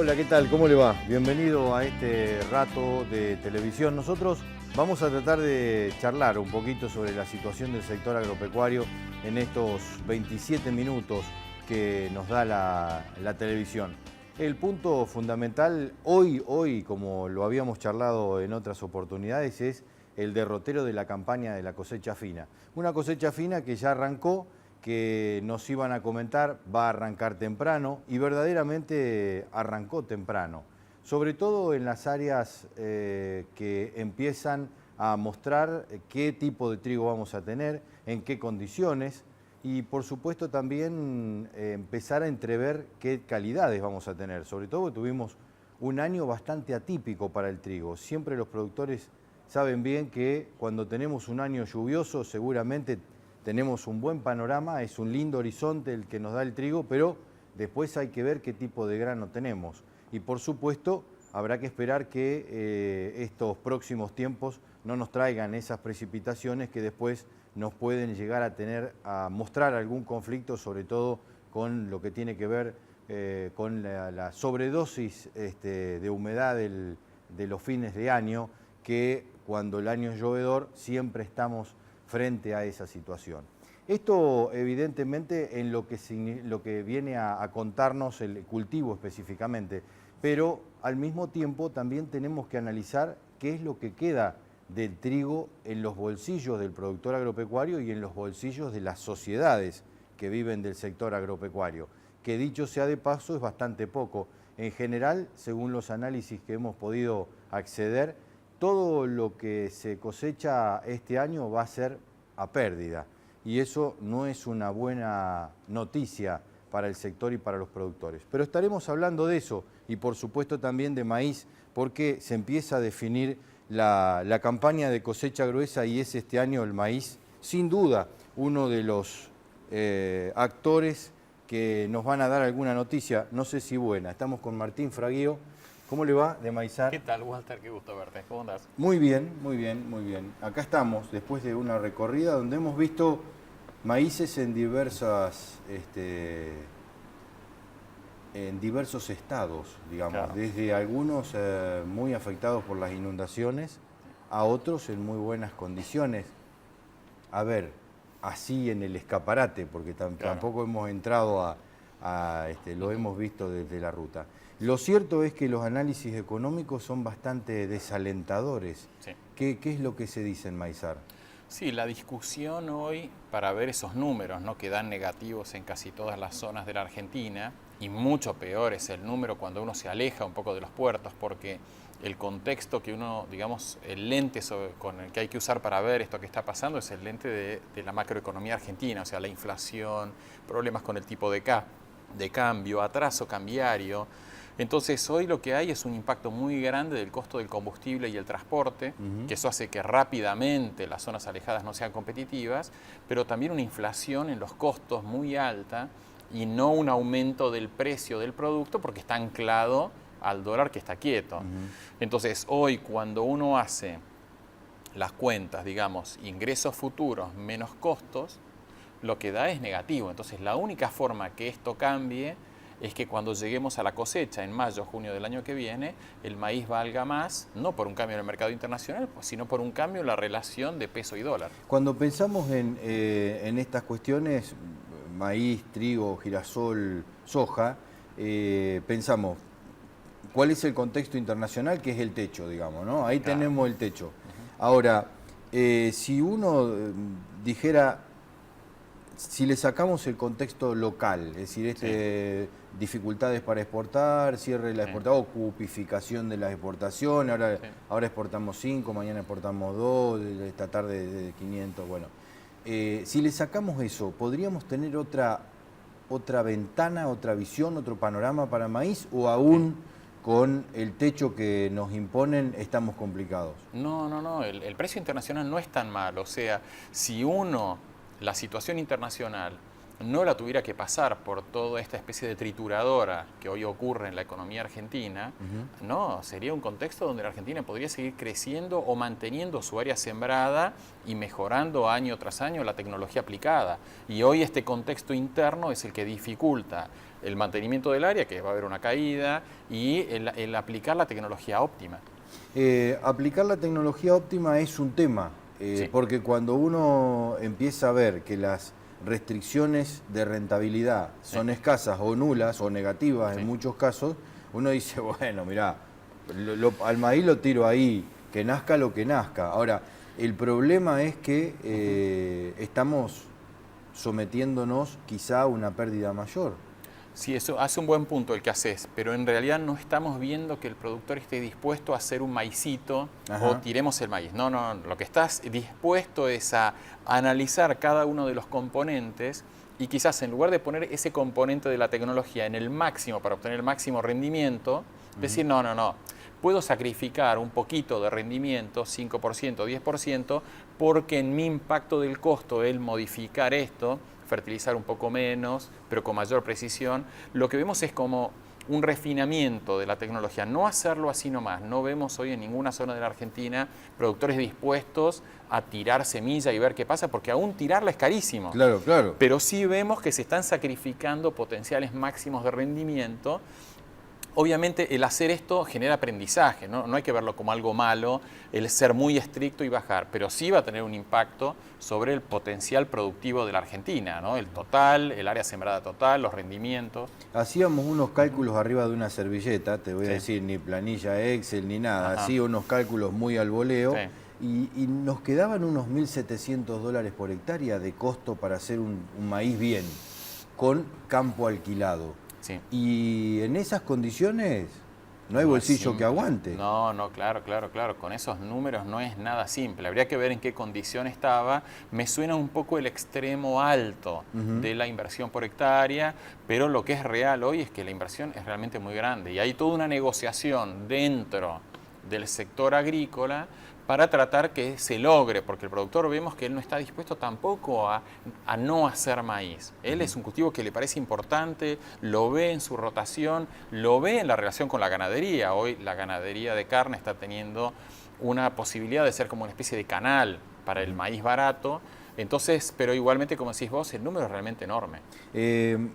Hola, ¿qué tal? ¿Cómo le va? Bienvenido a este rato de televisión. Nosotros vamos a tratar de charlar un poquito sobre la situación del sector agropecuario en estos 27 minutos que nos da la televisión. El punto fundamental hoy, como lo habíamos charlado en otras oportunidades, es el derrotero de la campaña de la cosecha fina. Una cosecha fina que ya arrancó, que nos iban a comentar, va a arrancar temprano y verdaderamente arrancó temprano, sobre todo en las áreas que empiezan a mostrar qué tipo de trigo vamos a tener, en qué condiciones y por supuesto también empezar a entrever qué calidades vamos a tener, sobre todo porque tuvimos un año bastante atípico para el trigo. Siempre los productores saben bien que cuando tenemos un año lluvioso seguramente tenemos un buen panorama, es un lindo horizonte el que nos da el trigo, pero después hay que ver qué tipo de grano tenemos. Y por supuesto, habrá que esperar que estos próximos tiempos no nos traigan esas precipitaciones que después nos pueden llegar a mostrar algún conflicto, sobre todo con lo que tiene que ver con la sobredosis de humedad de los fines de año, que cuando el año es llovedor siempre estamos frente a esa situación. Esto evidentemente en lo que viene a contarnos el cultivo específicamente, pero al mismo tiempo también tenemos que analizar qué es lo que queda del trigo en los bolsillos del productor agropecuario y en los bolsillos de las sociedades que viven del sector agropecuario, que dicho sea de paso es bastante poco. En general, según los análisis que hemos podido acceder, todo lo que se cosecha este año va a ser a pérdida y eso no es una buena noticia para el sector y para los productores. Pero estaremos hablando de eso y por supuesto también de maíz, porque se empieza a definir la campaña de cosecha gruesa y es este año el maíz, sin duda, uno de los actores que nos van a dar alguna noticia, no sé si buena. Estamos con Martín Fraguío. ¿Cómo le va de Maizar? ¿Qué tal, Walter? Qué gusto verte. ¿Cómo andás? Muy bien, muy bien, muy bien. Acá estamos, después de una recorrida donde hemos visto maíces en diversos estados, digamos, Claro. desde algunos muy afectados por las inundaciones a otros en muy buenas condiciones. A ver, así en el escaparate, porque tampoco hemos entrado lo hemos visto desde la ruta. Lo cierto es que los análisis económicos son bastante desalentadores. Sí. ¿Qué es lo que se dice en Maizar? Sí, la discusión hoy para ver esos números, ¿no?, que dan negativos en casi todas las zonas de la Argentina, y mucho peor es el número cuando uno se aleja un poco de los puertos, porque el contexto que uno, digamos, el lente con el que hay que usar para ver esto que está pasando es el lente de la macroeconomía argentina, o sea, la inflación, problemas con el tipo de cambio, atraso cambiario. Entonces hoy lo que hay es un impacto muy grande del costo del combustible y el transporte, que eso hace que rápidamente las zonas alejadas no sean competitivas, pero también una inflación en los costos muy alta y no un aumento del precio del producto porque está anclado al dólar que está quieto. Entonces hoy cuando uno hace las cuentas, digamos, ingresos futuros menos costos, lo que da es negativo. Entonces la única forma que esto cambie es que cuando lleguemos a la cosecha en mayo, junio del año que viene, el maíz valga más, no por un cambio en el mercado internacional, sino por un cambio en la relación de peso y dólar. Cuando pensamos en estas cuestiones, maíz, trigo, girasol, soja, pensamos, ¿cuál es el contexto internacional? Que es el techo, digamos, ¿no? Ahí Claro. tenemos el techo. Ahora, si uno dijera, si le sacamos el contexto local, es decir, dificultades para exportar, cierre de la exportación, ocupificación de las exportaciones, ahora exportamos 5, mañana exportamos 2, esta tarde de 500, bueno. Si le sacamos eso, ¿podríamos tener otra ventana, otra visión, otro panorama para maíz o aún con el techo que nos imponen estamos complicados? No, el precio internacional no es tan malo, o sea, si la situación internacional no la tuviera que pasar por toda esta especie de trituradora que hoy ocurre en la economía argentina, no, sería un contexto donde la Argentina podría seguir creciendo o manteniendo su área sembrada y mejorando año tras año la tecnología aplicada. Y hoy este contexto interno es el que dificulta el mantenimiento del área, que va a haber una caída, y el aplicar la tecnología óptima. Aplicar la tecnología óptima es un tema, Sí. porque cuando uno empieza a ver que las restricciones de rentabilidad son escasas o nulas o negativas en muchos casos, uno dice, bueno, mirá, al maíz lo tiro ahí, que nazca lo que nazca. Ahora, el problema es que estamos sometiéndonos quizá a una pérdida mayor. Sí, eso hace un buen punto el que haces, pero en realidad no estamos viendo que el productor esté dispuesto a hacer un maicito o tiremos el maíz. No, no, lo que estás dispuesto es a analizar cada uno de los componentes y quizás en lugar de poner ese componente de la tecnología en el máximo para obtener el máximo rendimiento, decir no, no, no, puedo sacrificar un poquito de rendimiento, 5%, 10%, porque en mi impacto del costo el modificar esto, fertilizar un poco menos, pero con mayor precisión, lo que vemos es como un refinamiento de la tecnología, no hacerlo así nomás. No vemos hoy en ninguna zona de la Argentina productores dispuestos a tirar semilla y ver qué pasa, porque aún tirarla es carísimo. Claro, claro. Pero sí vemos que se están sacrificando potenciales máximos de rendimiento. Obviamente el hacer esto genera aprendizaje, ¿no? No hay que verlo como algo malo, el ser muy estricto y bajar, pero sí va a tener un impacto sobre el potencial productivo de la Argentina, ¿no? El total, el área sembrada total, los rendimientos. Hacíamos unos cálculos arriba de una servilleta, te voy a decir, ni planilla Excel ni nada, así unos cálculos muy al voleo, y nos quedaban unos $1.700 por hectárea de costo para hacer un maíz bien, con campo alquilado. Sí. Y en esas condiciones no hay bolsillo que aguante. No, no, claro. Con esos números no es nada simple. Habría que ver en qué condición estaba. Me suena un poco el extremo alto de la inversión por hectárea, pero lo que es real hoy es que la inversión es realmente muy grande. Y hay toda una negociación dentro del sector agrícola para tratar que se logre, porque el productor vemos que él no está dispuesto tampoco a no hacer maíz. Él es un cultivo que le parece importante, lo ve en su rotación, lo ve en la relación con la ganadería. Hoy la ganadería de carne está teniendo una posibilidad de ser como una especie de canal para el maíz barato. Entonces, pero igualmente, como decís vos, el número es realmente enorme.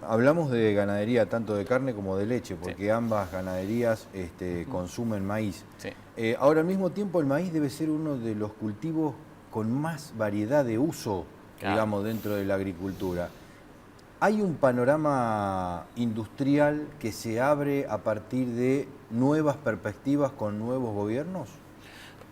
Hablamos de ganadería tanto de carne como de leche, porque ambas ganaderías consumen maíz. Sí. Ahora, al mismo tiempo, el maíz debe ser uno de los cultivos con más variedad de uso, digamos, dentro de la agricultura. ¿Hay un panorama industrial que se abre a partir de nuevas perspectivas con nuevos gobiernos?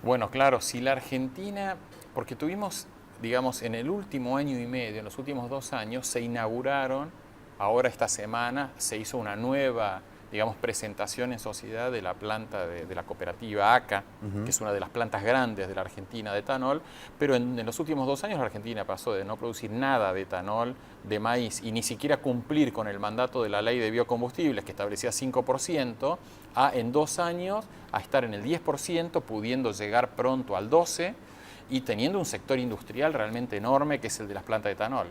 Bueno, claro, si la Argentina, porque tuvimos, digamos, en el último año y medio, en los últimos 2 años, se inauguraron, ahora esta semana se hizo una nueva, digamos, presentación en sociedad de la planta de la cooperativa ACA, que es una de las plantas grandes de la Argentina de etanol, pero en los últimos 2 años la Argentina pasó de no producir nada de etanol, de maíz, y ni siquiera cumplir con el mandato de la ley de biocombustibles, que establecía 5%, a en 2 años a estar en el 10%, pudiendo llegar pronto al 12%, y teniendo un sector industrial realmente enorme, que es el de las plantas de etanol,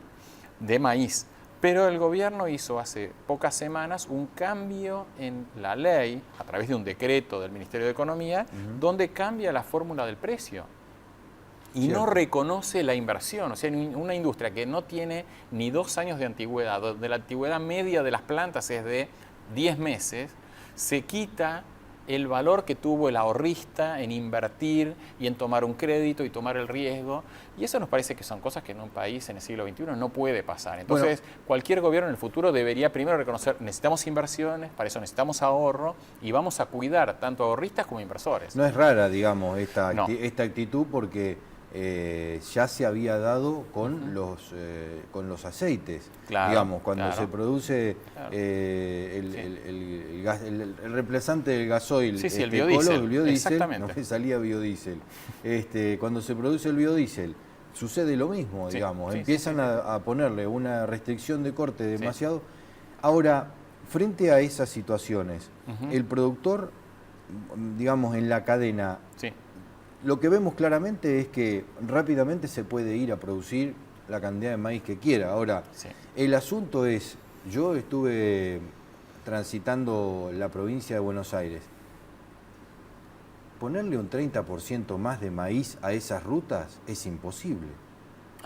de maíz. Pero el gobierno hizo hace pocas semanas un cambio en la ley, a través de un decreto del Ministerio de Economía, donde cambia la fórmula del precio. Y no reconoce la inversión. O sea, una industria que no tiene ni 2 años de antigüedad, donde la antigüedad media de las plantas es de 10 meses, se quita el valor que tuvo el ahorrista en invertir y en tomar un crédito y tomar el riesgo. Y eso nos parece que son cosas que en un país en el siglo XXI no puede pasar. Entonces, cualquier gobierno en el futuro debería primero reconocer, necesitamos inversiones, para eso necesitamos ahorro, y vamos a cuidar tanto ahorristas como inversores. No es rara, digamos, esta actitud, porque ya se había dado con los aceites. Claro, digamos, cuando se produce el reemplazante del gasoil, el biodiesel. El biodiesel, exactamente. No me salía biodiesel. Cuando se produce el biodiesel, sucede lo mismo, digamos. Empiezan a ponerle una restricción de corte demasiado. Ahora, frente a esas situaciones, el productor, digamos, en la cadena, lo que vemos claramente es que rápidamente se puede ir a producir la cantidad de maíz que quiera. Ahora, Sí. el asunto es, yo estuve transitando la provincia de Buenos Aires. Ponerle un 30% más de maíz a esas rutas es imposible.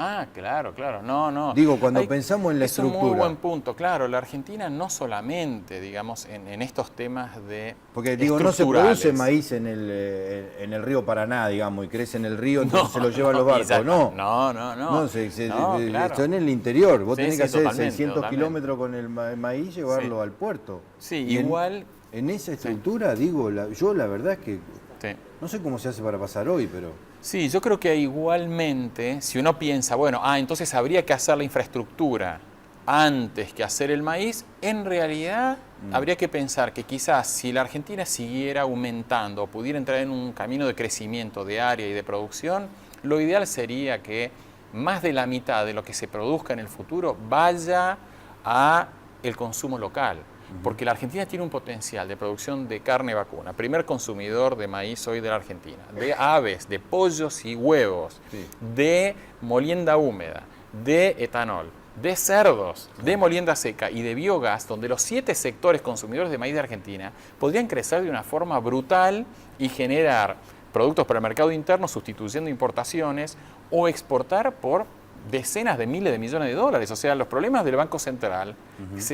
Ah, claro, claro. No. Digo, cuando pensamos en la es un muy estructura. buen punto. Claro, la Argentina no solamente, digamos, en estos temas de Porque digo, no se estructurales. produce maíz en el río Paraná, digamos, y crece en el río, entonces se lo llevan los barcos. No, No. Claro. esto en el interior. Vos Sí, tenés sí, que hacer totalmente, 600 totalmente. kilómetros con el maíz, llevarlo al puerto. Sí, Y igual. En esa estructura, digo, yo la verdad es que Sí. no sé cómo se hace para pasar hoy, pero... Sí, yo creo que igualmente, si uno piensa, bueno, entonces habría que hacer la infraestructura antes que hacer el maíz, en realidad habría que pensar que quizás si la Argentina siguiera aumentando o pudiera entrar en un camino de crecimiento de área y de producción, lo ideal sería que más de la mitad de lo que se produzca en el futuro vaya a el consumo local. Porque la Argentina tiene un potencial de producción de carne vacuna, primer consumidor de maíz hoy de la Argentina, de aves, de pollos y huevos, Sí. de molienda húmeda, de etanol, de cerdos, de molienda seca y de biogás, donde los 7 sectores consumidores de maíz de Argentina podrían crecer de una forma brutal y generar productos para el mercado interno sustituyendo importaciones o exportar por decenas de miles de millones de dólares. O sea, los problemas del Banco Central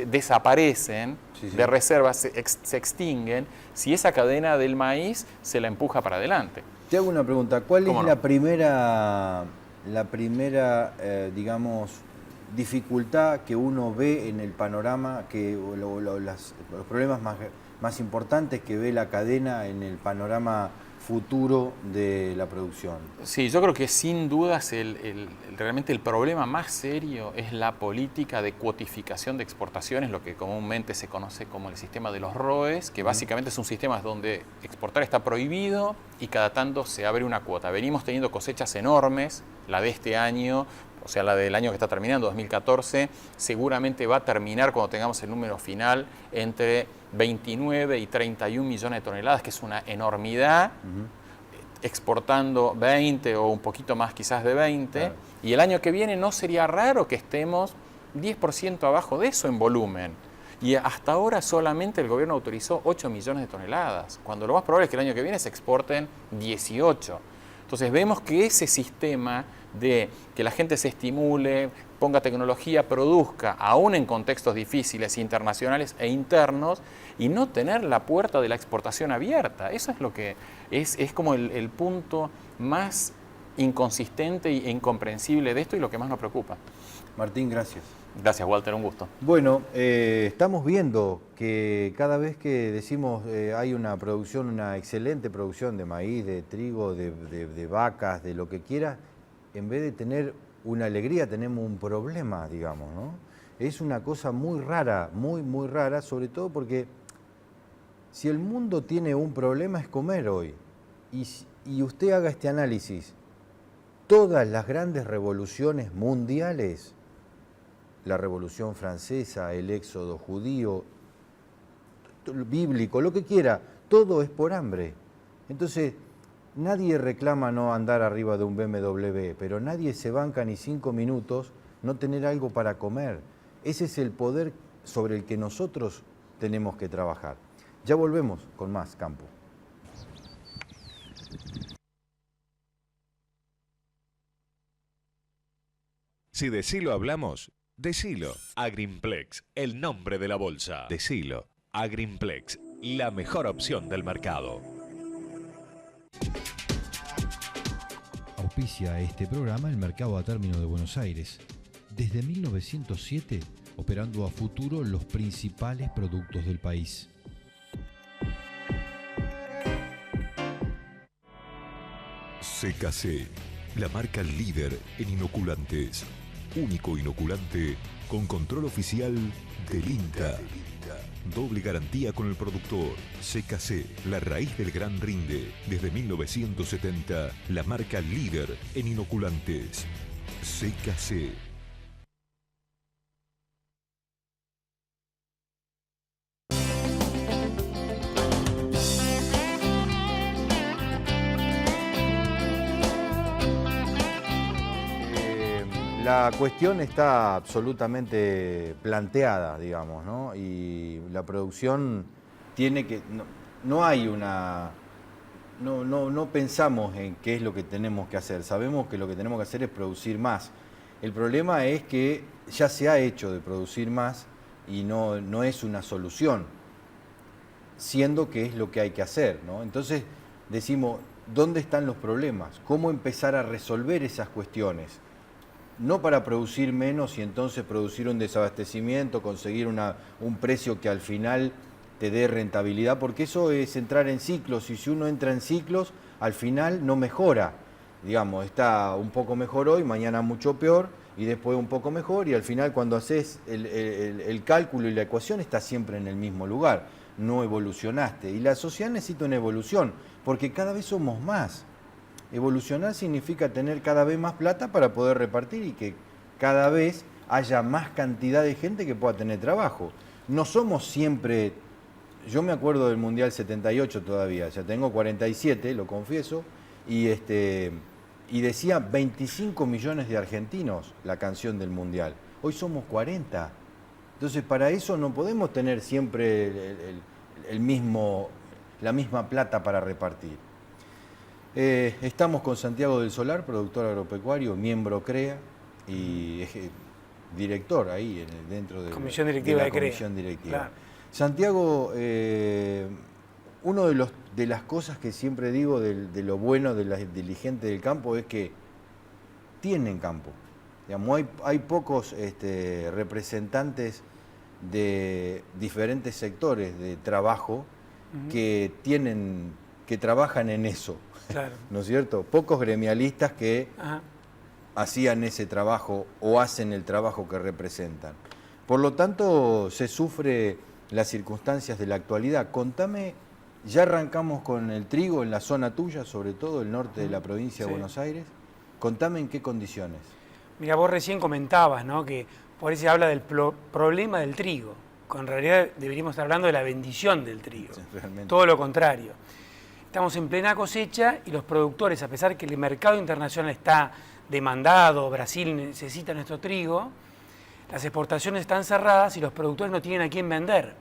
desaparecen, Sí. de reservas se extinguen, si esa cadena del maíz se la empuja para adelante. Te hago una pregunta, ¿cuál es ¿Cómo no? la primera digamos, dificultad que uno ve en el panorama, los problemas más importantes que ve la cadena en el panorama futuro de la producción? Sí, yo creo que sin dudas realmente el problema más serio es la política de cuotificación de exportaciones, lo que comúnmente se conoce como el sistema de los ROEs, que básicamente es un sistema donde exportar está prohibido y cada tanto se abre una cuota. Venimos teniendo cosechas enormes, la de este año, o sea, la del año que está terminando, 2014, seguramente va a terminar cuando tengamos el número final entre 29 y 31 millones de toneladas, que es una enormidad, exportando 20 o un poquito más quizás de 20, Claro. y el año que viene no sería raro que estemos 10% abajo de eso en volumen. Y hasta ahora solamente el gobierno autorizó 8 millones de toneladas, cuando lo más probable es que el año que viene se exporten 18. Entonces vemos que ese sistema de que la gente se estimule, ponga tecnología, produzca, aún en contextos difíciles internacionales e internos, y no tener la puerta de la exportación abierta. Eso es lo que es como el punto más inconsistente e incomprensible de esto y lo que más nos preocupa. Martín, gracias. Gracias, Walter, un gusto. Bueno, estamos viendo que cada vez que decimos hay una producción, una excelente producción de maíz, de trigo, de vacas, de lo que quiera, en vez de tener una alegría tenemos un problema, digamos, ¿no? Es una cosa muy rara, muy rara, sobre todo porque si el mundo tiene un problema es comer hoy. Y usted haga este análisis, todas las grandes revoluciones mundiales, la Revolución Francesa, el éxodo judío, bíblico, lo que quiera, todo es por hambre. Entonces, nadie reclama no andar arriba de un BMW, pero nadie se banca ni 5 minutos no tener algo para comer. Ese es el poder sobre el que nosotros tenemos que trabajar. Ya volvemos con más Campo. Si decilo hablamos, decilo. Agrimplex, el nombre de la bolsa. Decilo. Agrimplex, la mejor opción del mercado. Auspicia este programa el Mercado a Término de Buenos Aires. Desde 1907, operando a futuro los principales productos del país. CKC, la marca líder en inoculantes. Único inoculante con control oficial del INTA. Doble garantía con el productor. CKC, la raíz del gran rinde. Desde 1970, la marca líder en inoculantes. CKC. la cuestión está absolutamente planteada, digamos, ¿no? Y la producción tiene que... No hay una... No pensamos en qué es lo que tenemos que hacer. Sabemos que lo que tenemos que hacer es producir más. El problema es que ya se ha hecho de producir más y no es una solución, siendo que es lo que hay que hacer, ¿no? Entonces decimos, ¿dónde están los problemas? ¿Cómo empezar a resolver esas cuestiones? No para producir menos y entonces producir un desabastecimiento, conseguir un precio que al final te dé rentabilidad, porque eso es entrar en ciclos, y si uno entra en ciclos, al final no mejora. Digamos, está un poco mejor hoy, mañana mucho peor, y después un poco mejor, y al final cuando haces el cálculo y la ecuación estás siempre en el mismo lugar, no evolucionaste. Y la sociedad necesita una evolución, porque cada vez somos más. Evolucionar significa tener cada vez más plata para poder repartir y que cada vez haya más cantidad de gente que pueda tener trabajo. No somos siempre... Yo me acuerdo del Mundial 78 todavía, ya tengo 47, lo confieso, y decía 25 millones de argentinos la canción del Mundial. Hoy somos 40. Entonces, para eso no podemos tener siempre la misma plata para repartir. Estamos con Santiago del Solar, productor agropecuario, miembro CREA y director ahí dentro de Comisión Directiva de CREA. Comisión Directiva. Claro. Santiago, una de las cosas que siempre digo de lo bueno de la dirigente del campo es que tienen campo. Digamos, hay pocos representantes de diferentes sectores de trabajo que trabajan en eso. Claro. ¿No es cierto? Pocos gremialistas que hacían ese trabajo o hacen el trabajo que representan. Por lo tanto, se sufre las circunstancias de la actualidad. Contame, ya arrancamos con el trigo en la zona tuya, sobre todo el norte de la provincia de Buenos Aires. Contame en qué condiciones. Mira, vos recién comentabas, ¿no?, que por ahí se habla del problema del trigo, cuando en realidad deberíamos estar hablando de la bendición del trigo. Sí, realmente. Todo lo contrario. Estamos en plena cosecha y los productores, a pesar que el mercado internacional está demandado, Brasil necesita nuestro trigo, las exportaciones están cerradas y los productores no tienen a quién vender.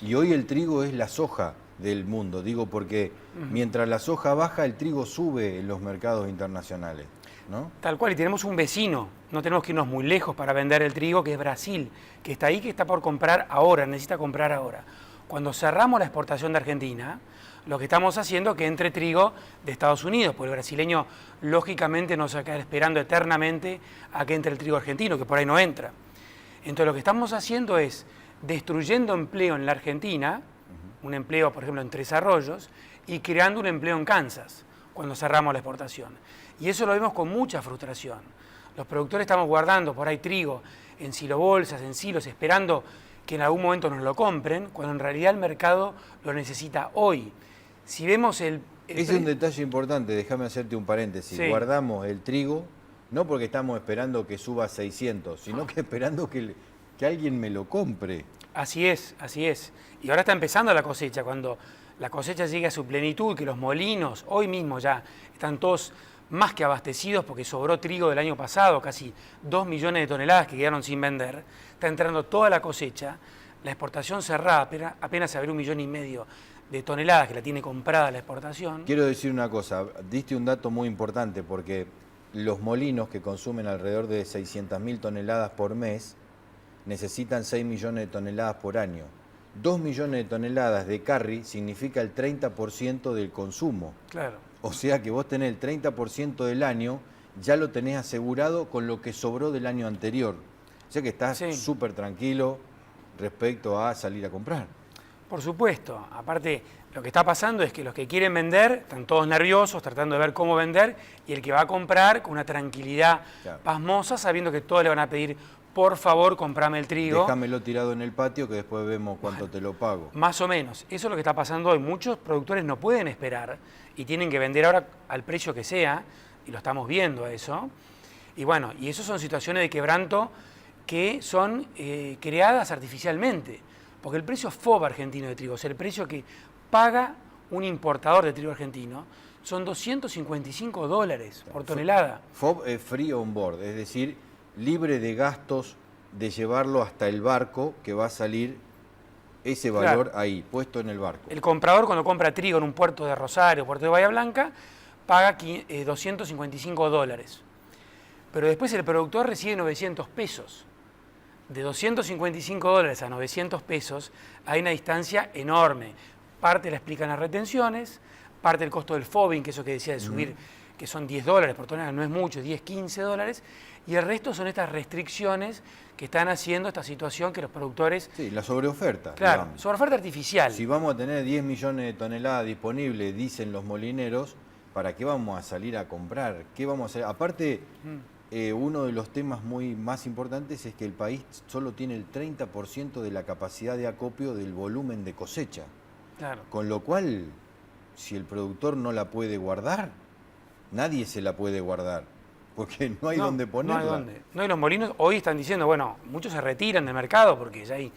Y hoy el trigo es la soja del mundo, digo porque mientras la soja baja, el trigo sube en los mercados internacionales, ¿no? Tal cual, y tenemos un vecino, no tenemos que irnos muy lejos para vender el trigo, que es Brasil, que está ahí, que está por comprar ahora, necesita comprar ahora. Cuando cerramos la exportación de Argentina, lo que estamos haciendo es que entre trigo de Estados Unidos, porque el brasileño lógicamente no se va a quedar esperando eternamente a que entre el trigo argentino, que por ahí no entra. Entonces lo que estamos haciendo es destruyendo empleo en la Argentina, un empleo por ejemplo en Tres Arroyos, y creando un empleo en Kansas, cuando cerramos la exportación. Y eso lo vemos con mucha frustración. Los productores estamos guardando por ahí trigo en silobolsas, en silos, esperando que en algún momento nos lo compren, cuando en realidad el mercado lo necesita hoy. Si vemos Ese es un detalle importante, déjame hacerte un paréntesis. Sí. Guardamos el trigo, no porque estamos esperando que suba a 600, sino que esperando que alguien me lo compre. Así es, así es. Y ahora está empezando la cosecha, cuando la cosecha llegue a su plenitud, que los molinos hoy mismo ya están todos más que abastecidos porque sobró trigo del año pasado, casi 2 millones de toneladas que quedaron sin vender, está entrando toda la cosecha, la exportación cerrada, apenas se abrió 1,5 millones de toneladas que la tiene comprada la exportación. Quiero decir una cosa, diste un dato muy importante porque los molinos que consumen alrededor de 600.000 toneladas por mes necesitan 6 millones de toneladas por año. 2 millones de toneladas de carry significa el 30% del consumo. Claro. O sea que vos tenés el 30% del año, ya lo tenés asegurado con lo que sobró del año anterior. O sea que estás súper tranquilo respecto a salir a comprar. Por supuesto. Aparte, lo que está pasando es que los que quieren vender están todos nerviosos, tratando de ver cómo vender, y el que va a comprar con una tranquilidad pasmosa, sabiendo que todos le van a pedir, por favor, comprame el trigo. Déjamelo tirado en el patio que después vemos cuánto te lo pago. Más o menos. Eso es lo que está pasando hoy. Muchos productores no pueden esperar y tienen que vender ahora al precio que sea, y lo estamos viendo eso. Y bueno, y eso son situaciones de quebranto que son creadas artificialmente. Porque el precio FOB argentino de trigo, o sea, el precio que paga un importador de trigo argentino, son $255 por tonelada. FOB es free on board, es decir, libre de gastos de llevarlo hasta el barco, que va a salir ese valor ahí, puesto en el barco. El comprador, cuando compra trigo en un puerto de Rosario, puerto de Bahía Blanca, paga $255. Pero después el productor recibe 900 pesos. De $255 a 900 pesos hay una distancia enorme. Parte la explican las retenciones, parte el costo del FOBIN, que es eso que decía de subir, que son $10 por tonelada, no es mucho, $10-15, y el resto son estas restricciones que están haciendo esta situación que los productores... Sí, la sobreoferta. Claro, digamos. sobreoferta artificial. Si vamos a tener 10 millones de toneladas disponibles, dicen los molineros, ¿para qué vamos a salir a comprar? ¿Qué vamos a hacer? Aparte, uno de los temas más importantes es que el país solo tiene el 30% de la capacidad de acopio del volumen de cosecha. Claro. Con lo cual, si el productor no la puede guardar, nadie se la puede guardar, porque no hay dónde ponerla. No hay dónde. No, y los molinos hoy están diciendo, bueno, muchos se retiran del mercado porque ya hay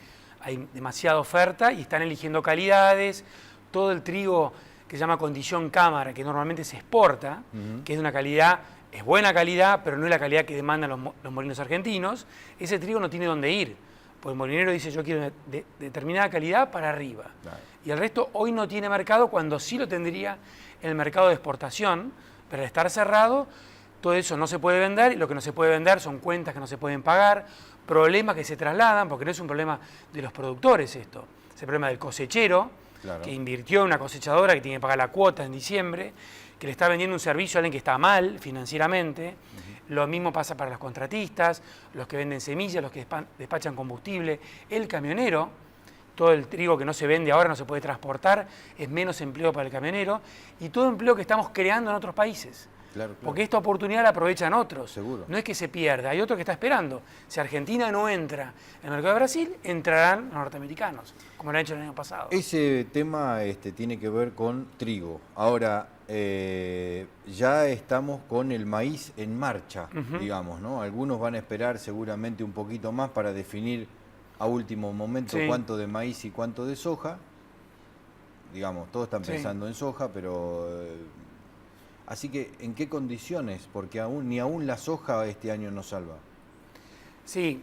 demasiada oferta y están eligiendo calidades. Todo el trigo que se llama condición cámara, que normalmente se exporta, que es de una calidad, es buena calidad, pero no es la calidad que demandan los molinos argentinos, ese trigo no tiene dónde ir. Pues el molinero dice, yo quiero determinada calidad para arriba. Claro. Y el resto hoy no tiene mercado, cuando sí lo tendría en el mercado de exportación, pero al estar cerrado, todo eso no se puede vender, y lo que no se puede vender son cuentas que no se pueden pagar, problemas que se trasladan, porque no es un problema de los productores esto, es el problema del cosechero, claro, que invirtió en una cosechadora que tiene que pagar la cuota en diciembre, que le está vendiendo un servicio a alguien que está mal financieramente. Lo mismo pasa para los contratistas, los que venden semillas, los que despachan combustible, el camionero. Todo el trigo que no se vende ahora no se puede transportar, es menos empleo para el camionero, y todo empleo que estamos creando en otros países. Claro, claro. Porque esta oportunidad la aprovechan otros. Seguro. No es que se pierda, hay otro que está esperando. Si Argentina no entra en el mercado de Brasil, entrarán los norteamericanos, como lo han hecho el año pasado. Ese tema tiene que ver con trigo. Ahora, ya estamos con el maíz en marcha, digamos, ¿no? Algunos van a esperar seguramente un poquito más para definir a último momento cuánto de maíz y cuánto de soja. Digamos, todos están pensando en soja, pero... así que, ¿en qué condiciones? Porque ni aún la soja este año nos salva. Sí,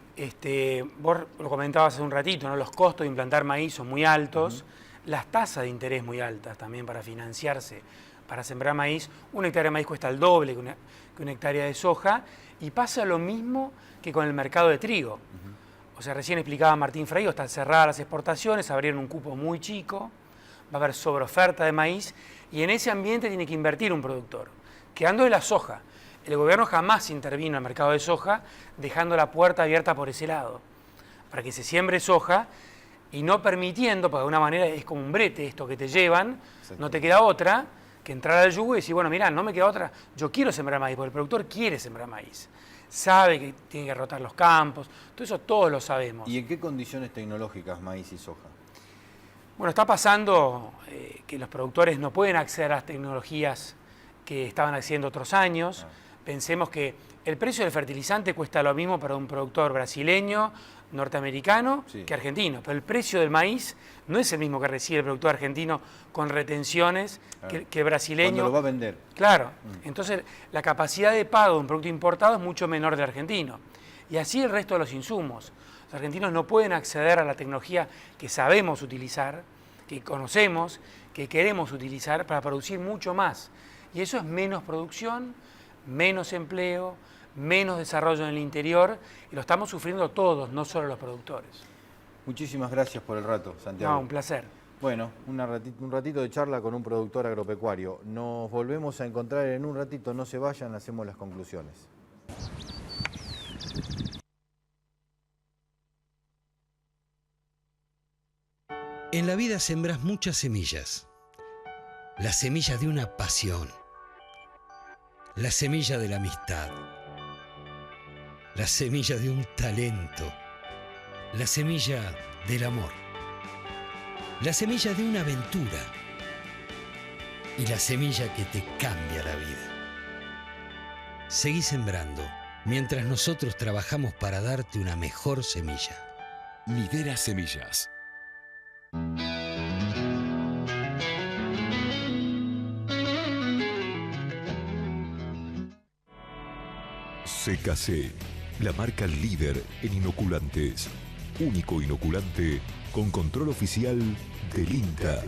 vos lo comentabas hace un ratito, ¿no? Los costos de implantar maíz son muy altos, las tasas de interés muy altas también para financiarse, para sembrar maíz. Una hectárea de maíz cuesta el doble que una hectárea de soja, y pasa lo mismo que con el mercado de trigo. O sea, recién explicaba Martín Freio, están cerradas las exportaciones, abrieron un cupo muy chico, va a haber sobreoferta de maíz, y en ese ambiente tiene que invertir un productor. Quedando de la soja, el gobierno jamás intervino en el mercado de soja, dejando la puerta abierta por ese lado, para que se siembre soja, y no permitiendo, porque de alguna manera es como un brete esto que te llevan, no te queda otra que entrar al yugo y decir, bueno, mirá, no me queda otra, yo quiero sembrar maíz, porque el productor quiere sembrar maíz. Sabe que tiene que rotar los campos, todo eso todos lo sabemos. ¿Y en qué condiciones tecnológicas maíz y soja? Bueno, está pasando que los productores no pueden acceder a las tecnologías que estaban haciendo otros años. Pensemos que el precio del fertilizante cuesta lo mismo para un productor brasileño, norteamericano, que argentino. Pero el precio del maíz no es el mismo que recibe el productor argentino con retenciones que el brasileño. Cuando lo va a vender. Claro. Entonces, la capacidad de pago de un producto importado es mucho menor del argentino. Y así el resto de los insumos. Los argentinos no pueden acceder a la tecnología que sabemos utilizar, que conocemos, que queremos utilizar para producir mucho más. Y eso es menos producción, menos empleo, menos desarrollo en el interior, y lo estamos sufriendo todos, no solo los productores. Muchísimas gracias por el rato, Santiago. No, un placer. Bueno, un ratito de charla con un productor agropecuario. Nos volvemos a encontrar en un ratito, no se vayan, hacemos las conclusiones. En la vida sembras muchas semillas. La semilla de una pasión. La semilla de la amistad. La semilla de un talento. La semilla del amor. La semilla de una aventura. Y la semilla que te cambia la vida. Seguí sembrando mientras nosotros trabajamos para darte una mejor semilla. Lidera Semillas. CKC, la marca líder en inoculantes. Único inoculante con control oficial del INTA.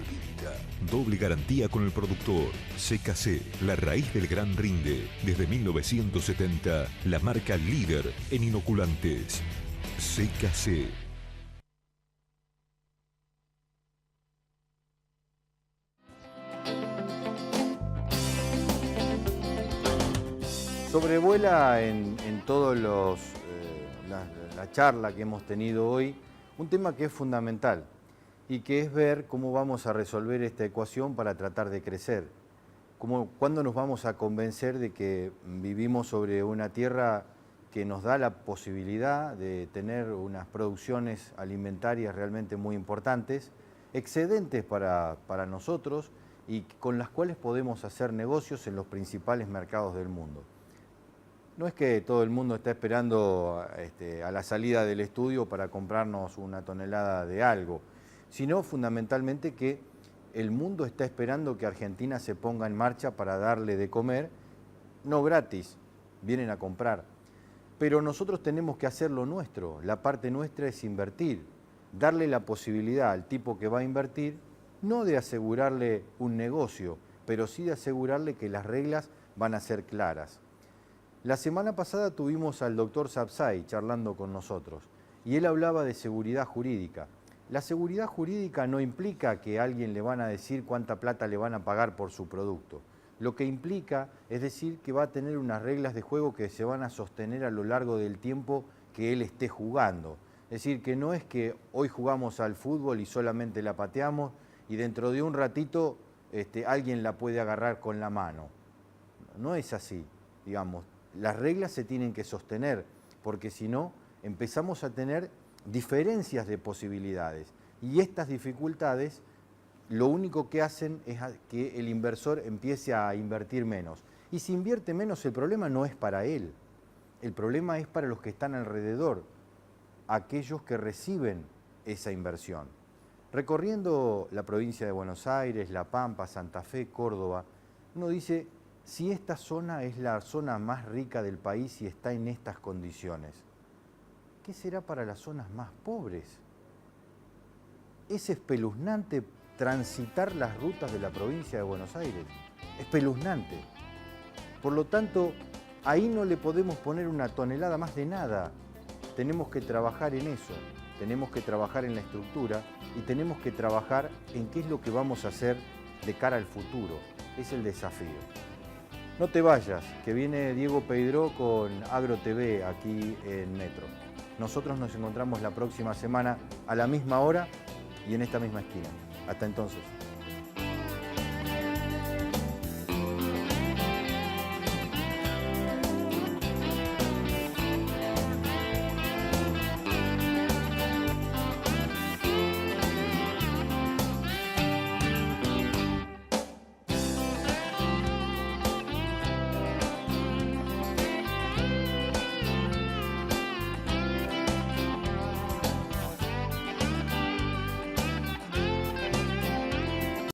Doble garantía con el productor. CKC, la raíz del gran rinde. Desde 1970, la marca líder en inoculantes. CKC. Sobrevuela en todos la charla que hemos tenido hoy un tema que es fundamental y que es ver cómo vamos a resolver esta ecuación para tratar de crecer. ¿Cuándo nos vamos a convencer de que vivimos sobre una tierra que nos da la posibilidad de tener unas producciones alimentarias realmente muy importantes, excedentes para nosotros y con las cuales podemos hacer negocios en los principales mercados del mundo? No es que todo el mundo está esperando a la salida del estudio para comprarnos una tonelada de algo, sino fundamentalmente que el mundo está esperando que Argentina se ponga en marcha para darle de comer, no gratis, vienen a comprar. Pero nosotros tenemos que hacer lo nuestro, la parte nuestra es invertir, darle la posibilidad al tipo que va a invertir, no de asegurarle un negocio, pero sí de asegurarle que las reglas van a ser claras. La semana pasada tuvimos al doctor Sapsay charlando con nosotros y él hablaba de seguridad jurídica. La seguridad jurídica no implica que a alguien le van a decir cuánta plata le van a pagar por su producto. Lo que implica es decir que va a tener unas reglas de juego que se van a sostener a lo largo del tiempo que él esté jugando. Es decir, que no es que hoy jugamos al fútbol y solamente la pateamos y dentro de un ratito alguien la puede agarrar con la mano. No es así, digamos. Las reglas se tienen que sostener, porque si no, empezamos a tener diferencias de posibilidades. Y estas dificultades lo único que hacen es que el inversor empiece a invertir menos. Y si invierte menos, el problema no es para él. El problema es para los que están alrededor, aquellos que reciben esa inversión. Recorriendo la provincia de Buenos Aires, La Pampa, Santa Fe, Córdoba, uno dice: si esta zona es la zona más rica del país y está en estas condiciones, ¿qué será para las zonas más pobres? Es espeluznante transitar las rutas de la provincia de Buenos Aires. Espeluznante. Por lo tanto, ahí no le podemos poner una tonelada más de nada. Tenemos que trabajar en eso. Tenemos que trabajar en la estructura y tenemos que trabajar en qué es lo que vamos a hacer de cara al futuro. Es el desafío. No te vayas, que viene Diego Peidró con Agro TV aquí en Metro. Nosotros nos encontramos la próxima semana a la misma hora y en esta misma esquina. Hasta entonces.